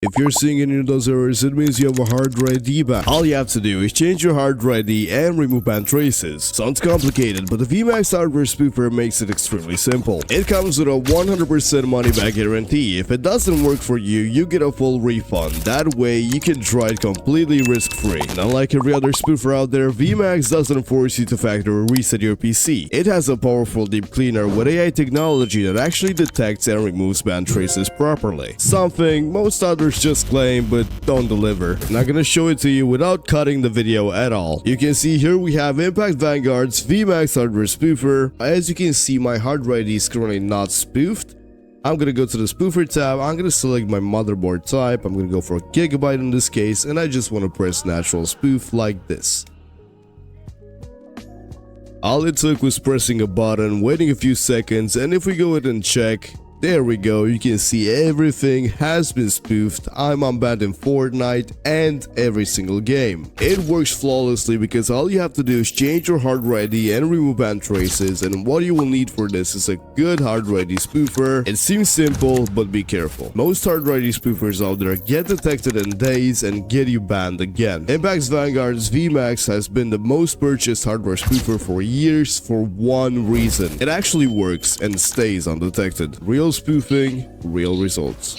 If you're seeing any of those errors, it means you have a hard drive debug. All you have to do is change your hard drive D and remove banned traces. Sounds complicated, but the VMAX hardware spoofer makes it extremely simple. It comes with a 100% money back guarantee. If it doesn't work for you, you get a full refund. That way, you can try it completely risk-free. And unlike every other spoofer out there, VMAX doesn't force you to factory reset your PC. It has a powerful deep cleaner with AI technology that actually detects and removes banned traces properly. Something most others just claim but don't deliver. I'm not gonna show it to you without cutting the video at all. You can see here we have Impact Vanguard's VMAX hardware spoofer. As you can see, my hard drive is currently not spoofed. I'm gonna go to the spoofer tab. I'm gonna select my motherboard type. I'm gonna go for a gigabyte in this case, and I just want to press natural spoof like this. All it took was pressing a button, waiting a few seconds, and if we go ahead and check, there we go, you can see everything has been spoofed. I'm unbanned in Fortnite and every single game. It works flawlessly because all you have to do is change your hard drive D and remove banned traces, and what you will need for this is a good hard drive D spoofer. It seems simple, but be careful. Most hard drive D spoofers out there get detected in days and get you banned again. Impact Vanguard's VMAX has been the most purchased hardware spoofer for years for one reason. It actually works and stays undetected. Real spoofing, real results.